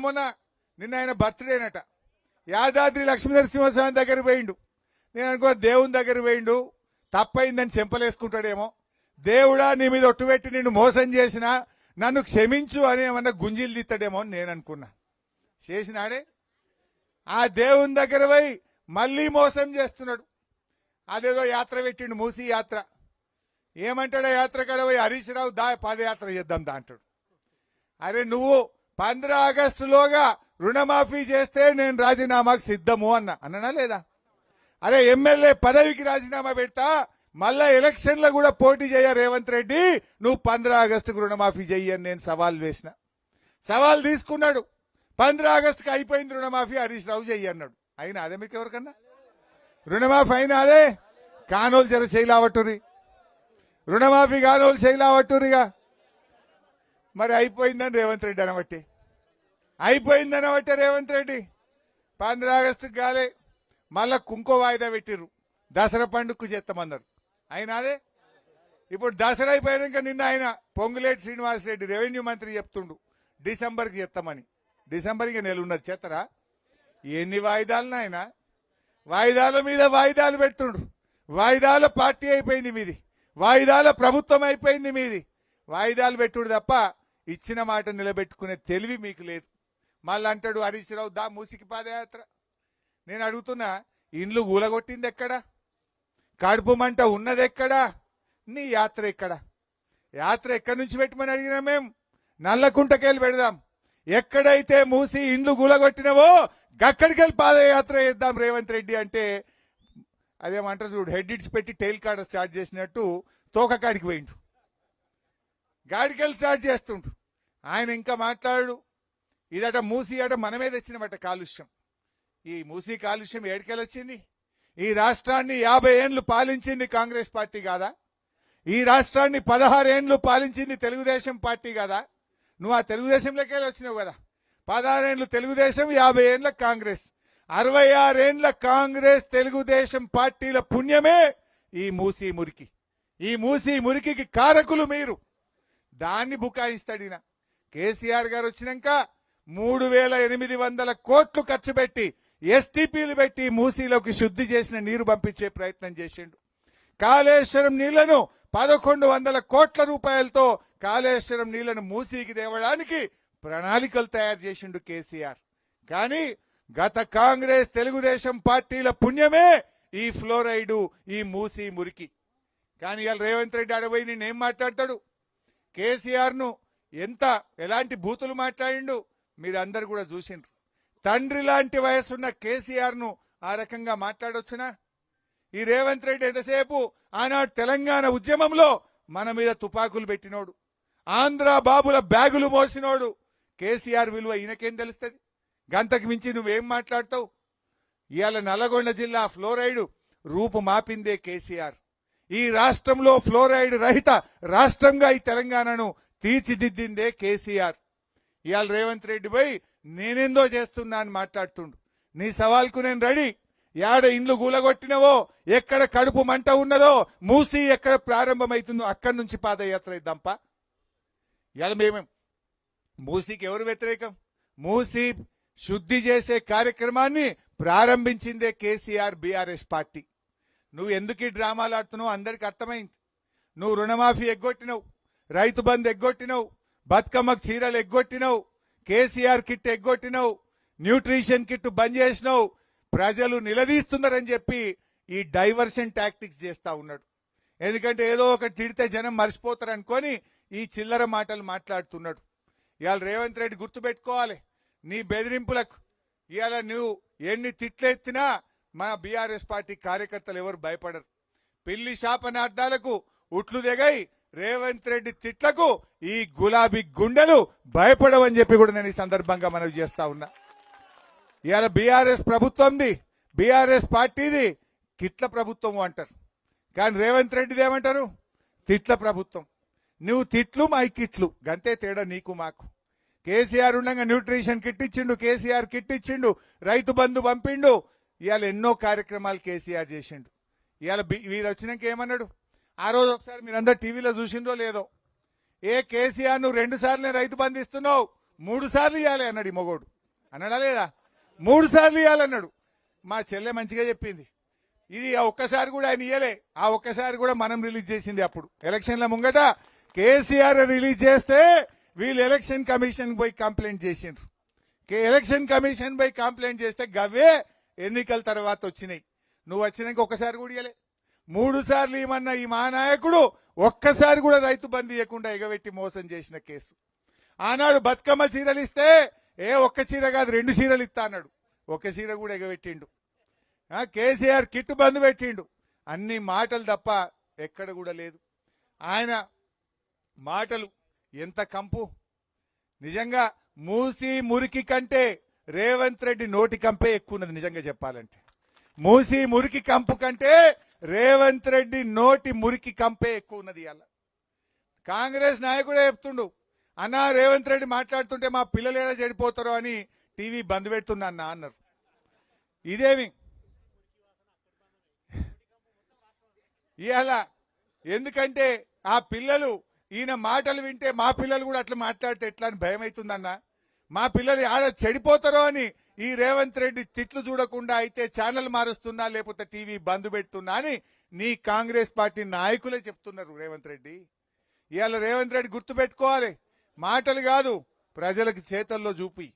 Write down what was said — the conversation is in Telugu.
మొన్న నిన్న ఆయన బర్త్డేనట. యాదాద్రి లక్ష్మీనరసింహస్వామి దగ్గర పోయిండు. నేను అనుకో దేవుని దగ్గర పోయిండు, తప్పైందని చెంపలేసుకుంటాడేమో. దేవుడా నీ మీద ఒట్టు పెట్టి నిన్ను మోసం చేసినా నన్ను క్షమించు అని ఏమన్నా గుంజీలు తీస్తాడేమో అని నేను అనుకున్నా. చేసినాడే ఆ దేవుని దగ్గర పోయి మళ్ళీ మోసం చేస్తున్నాడు. అదేదో యాత్ర పెట్టిండు, మూసీ యాత్ర. ఏమంటాడో యాత్ర కాడ పోయి హరీష్ రావు పాదయాత్ర చేద్దాం అంటాడు. అరే నువ్వు 15 ఆగస్టులోగా రుణమాఫీ చేస్తే నేను రాజీనామాకు సిద్ధము అన్నా లేదా? అరే ఎమ్మెల్యే పదవికి రాజీనామా పెడతా, మళ్ళా ఎలక్షన్లో కూడా పోటీ చేయ రేవంత్ రెడ్డి, నువ్వు 15 ఆగస్టుకు రుణమాఫీ చెయ్యి అని నేను సవాల్ వేసిన. సవాల్ తీసుకున్నాడు. 15 ఆగస్టుకి అయిపోయింది రుణమాఫీ, హరీష్ రావు చెయ్యి అన్నాడు. అయినా అదే మీకు ఎవరికన్నా రుణమాఫీ అయినా అదే? కానోలు జర చేయలావట్టురి, రుణమాఫీ కానోలు చేయలావట్టురిగా. మరి అయిపోయిందని రేవంత్ రెడ్డి అనబట్టి, అయిపోయిందనబట్టే రేవంత్ రెడ్డి 15 ఆగస్టుకు కాలే, మళ్ళా కుంకో వాయిదా పెట్టిర్రు, దసరా పండుగకు చేస్తామన్నారు. అయినా అదే? ఇప్పుడు దసరా అయిపోయాక నిన్న ఆయన పొంగులేటి శ్రీనివాసరెడ్డి రెవెన్యూ మంత్రి చెప్తుండు డిసెంబర్కి చెప్తామని. డిసెంబర్కి నెల ఉన్నది, చేస్తారా? ఎన్ని వాయిదాలు ఆయన? వాయిదాల మీద వాయిదాలు పెడుతుండ్రు. వాయిదాల పార్టీ అయిపోయింది మీది, వాయిదాల ప్రభుత్వం అయిపోయింది మీది. వాయిదాలు పెట్టుడు తప్ప ఇచ్చిన మాట నిలబెట్టుకునే తెలివి మీకు లేదు. మళ్ళీ అంటాడు హరీష్ రావు మూసికి పాదయాత్ర. నేను అడుగుతున్నా, ఇండ్లు గూలగొట్టింది ఎక్కడా? కడుపు మంట ఉన్నది ఎక్కడా? నీ యాత్ర ఎక్కడా? యాత్ర ఎక్కడి నుంచి పెట్టమని అడిగినా మేము? నల్లకుంటకెళ్ళి పెడదాం. ఎక్కడైతే మూసి ఇండ్లు గూలగొట్టినవో గక్కడికెళ్ళి పాదయాత్ర చేద్దాం రేవంత్ రెడ్డి అంటే, అదేమంటారు చూడు, హెడ్ ఇట్స్ పెట్టి టైల్ కాడ స్టార్ట్ చేసినట్టు తోక కాడికి పోయిండు, గాడికెళ్ళి స్టార్ట్ చేస్తుండు. ఆయన ఇంకా మాట్లాడు, ఇదట మూసి అట మనమే తెచ్చినమాట కాలుష్యం. ఈ మూసి కాలుష్యం ఏడికెళ్ళి వచ్చింది? ఈ రాష్ట్రాన్ని 50 ఏళ్లు పాలించింది కాంగ్రెస్ పార్టీ కాదా? ఈ రాష్ట్రాన్ని 16 ఏళ్లు పాలించింది తెలుగుదేశం పార్టీ కాదా? నువ్వు ఆ తెలుగుదేశంలోకి వెళ్ళి వచ్చినావు కదా. 16 ఏళ్లు తెలుగుదేశం, 50 ఏళ్ల కాంగ్రెస్, 66 ఏళ్ల కాంగ్రెస్ తెలుగుదేశం పార్టీల పుణ్యమే ఈ మూసి మురికి. ఈ మూసి మురికికి కారకులు మీరు. దాన్ని బుకాయిస్తాడిన కేసీఆర్ గారు వచ్చినాక 3800 కోట్లు ఖర్చు పెట్టి ఎస్టీపీలు పెట్టి మూసీలోకి శుద్ధి చేసిన నీరు పంపించే ప్రయత్నం చేసిండు. కాళేశ్వరం నీళ్లను 1100 కోట్ల రూపాయలతో కాళేశ్వరం నీళ్లను మూసీకి తేవడానికి ప్రణాళికలు తయారు చేసిండు కేసీఆర్. కానీ గత కాంగ్రెస్ తెలుగుదేశం పార్టీల పుణ్యమే ఈ ఫ్లోరైడు, ఈ మూసీ మురికి. కానీ ఇవాళ రేవంత్ రెడ్డి అడబోయి నేనేం మాట్లాడతాడు? కేసీఆర్ ను ఎలాంటి బూతులు మాట్లాడిండు మీరందరూ కూడా చూసిండ్రు. తండ్రి లాంటి వయసున్న కేసీఆర్ ను ఆ రకంగా మాట్లాడొచ్చునా? ఈ రేవంత్ రెడ్డి ఎంతసేపు ఆనాడు తెలంగాణ ఉద్యమంలో మన మీద తుపాకులు పెట్టినోడు, ఆంధ్ర బాబుల బ్యాగులు మోసినోడు. కేసీఆర్ విలువ ఈయనకేం తెలుస్తుంది? గంతకు మించి నువ్వేం మాట్లాడతావు? ఇవాళ నల్లగొండ జిల్లా ఫ్లోరైడ్ రూపు మాపిందే కేసీఆర్. ఈ రాష్ట్రంలో ఫ్లోరైడ్ రహిత రాష్ట్రంగా ఈ తెలంగాణను తీర్చిదిద్దిందే కేసీఆర్. ఇవాళ రేవంత్ రెడ్డి పోయి నేనేందో చేస్తున్నా అని మాట్లాడుతుండు. నీ సవాల్కు నేను రెడీ. యాడ ఇండ్లు గూలగొట్టినవో, ఎక్కడ కడుపు మంట ఉన్నదో, మూసి ఎక్కడ ప్రారంభమవుతుందో అక్కడి నుంచి పాదయాత్ర ఇద్దాంపా. ఇవాళ మేమేం మూసీకి ఎవరు వ్యతిరేకం? మూసి శుద్ధి చేసే కార్యక్రమాన్ని ప్రారంభించిందే కేసీఆర్ బీఆర్ఎస్ పార్టీ. నువ్వు ఎందుకు ఈ డ్రామాలు ఆడుతున్నావు అందరికి అర్థమైంది. నువ్వు రుణమాఫీ ఎగ్గొట్టినవు, రైతు బంధు ఎగ్గొట్టినవు, బతుకమ్మకు చీరలు ఎగ్గొట్టినవు, కేసీఆర్ కిట్ ఎగ్గొట్టినవు, న్యూట్రిషన్ కిట్ బంద్ చేసినావు. ప్రజలు నిలదీస్తున్నారని చెప్పి ఈ డైవర్షన్ టాక్టిక్స్ చేస్తా ఉన్నాడు. ఎందుకంటే ఏదో ఒకటి తిడితే జనం మర్చిపోతారు అనుకొని ఈ చిల్లర మాటలు మాట్లాడుతున్నాడు. ఇవాళ రేవంత్ రెడ్డి గుర్తుపెట్టుకోవాలి, నీ బెదిరింపులకు ఇవాళ నువ్వు ఎన్ని తిట్లెత్తినా మా బీఆర్ఎస్ పార్టీ కార్యకర్తలు ఎవరు భయపడరు. పిల్లి శాపనార్థాలకు ఉట్లు దిగై రేవంత్ రెడ్డి తిట్లకు ఈ గులాబీ గుండెలు భయపడవని చెప్పి కూడా నేను ఈ సందర్భంగా మనవి చేస్తా ఉన్నా. ఇవాళ బీఆర్ఎస్ ప్రభుత్వంది, బీఆర్ఎస్ పార్టీది కిట్ల ప్రభుత్వం అంటారు, కానీ రేవంత్ రెడ్డిది ఏమంటారు? తిట్ల ప్రభుత్వం. నువ్వు తిట్లు, మా కిట్లు, గంతే తేడా నీకు మాకు. కేసీఆర్ ఉండగా న్యూట్రిషన్ కిట్ ఇచ్చిండు, కేసీఆర్ కిట్ ఇచ్చిండు, రైతు బంధు పంపిండు, ఇవాళ ఎన్నో కార్యక్రమాలు కేసీఆర్ చేసిండు. ఇవాళ వీరు వచ్చినాక ఏమన్నాడు? ఆ రోజు ఒకసారి మీరందరూ టీవీలో చూసిండ్రో లేదో, ఏ కేసీఆర్ నువ్వు 2 సార్లు రైతు బంధు ఇస్తున్నావు, 3 సార్లు ఇవ్వాలి అన్నాడు ఈ మొగోడు. అన్నాడా లేదా? 3 సార్లు ఇవ్వాలన్నాడు. మా చెల్లె మంచిగా చెప్పింది. ఇది ఆ ఒక్కసారి కూడా ఆయన ఇయ్యలే. ఆ ఒక్కసారి కూడా మనం రిలీజ్ చేసింది. అప్పుడు ఎలక్షన్ల ముంగట కేసీఆర్ రిలీజ్ చేస్తే వీళ్ళు ఎలక్షన్ కమిషన్ పోయి కంప్లైంట్ చేసిండ్రు. ఎలక్షన్ కమిషన్ పోయి కంప్లైంట్ చేస్తే గవే ఎన్నికల తర్వాత వచ్చినాయి. నువ్వు వచ్చినాక ఒక్కసారి కూడా ఇయ్యలే. 3 సార్లు ఇవ్వమన్న ఈ మహానాయకుడు ఒక్కసారి కూడా రైతు బంధు ఇవ్వకుండా ఎగబెట్టి మోసం చేసిన కేసు. ఆనాడు బతుకమ్మ చీరలు ఇస్తే ఒక్క చీర కాదు 2 చీరలు ఇస్తా అన్నాడు. ఒక్క చీర కూడా ఎగబెట్టిండు. కేసీఆర్ కిట్టు బంధు పెట్టిండు. అన్ని మాటలు తప్ప ఎక్కడ కూడా లేదు. ఆయన మాటలు ఎంత కంపు. నిజంగా మూసి మురికి కంటే రేవంత్ రెడ్డి నోటి కంపే ఎక్కువ ఉన్నది. నిజంగా చెప్పాలంటే మూసి మురికి కంపు కంటే రేవంత్ రెడ్డి నోటి మురికి కంపే ఎక్కువ ఉన్నది. ఇవాళ కాంగ్రెస్ నాయకుడే చెప్తుండు, అన్నా రేవంత్ రెడ్డి మాట్లాడుతుంటే మా పిల్లలు ఎలా చెడిపోతారో అని టీవీ బంద్ పెడుతున్నా అన్న అన్నారు. ఇదేమి ఇవాళ ఎందుకంటే ఆ పిల్లలు ఈయన మాటలు వింటే మా పిల్లలు కూడా అట్లా మాట్లాడితే ఎట్లా అని భయం అవుతుందన్న. మా పిల్లలు ఆడ చెడిపోతారో అని ఈ రేవంత్ రెడ్డి తిట్లు చూడకుండా అయితే ఛానల్ మారుస్తున్నా లేకపోతే టీవీ బంద్ పెడుతున్నా అని నీ కాంగ్రెస్ పార్టీ నాయకులే చెప్తున్నారు. రేవంత్ రెడ్డి ఇవాళ రేవంత్ రెడ్డి గుర్తు పెట్టుకోవాలి, మాటలు కాదు ప్రజలకు చేతల్లో చూపి.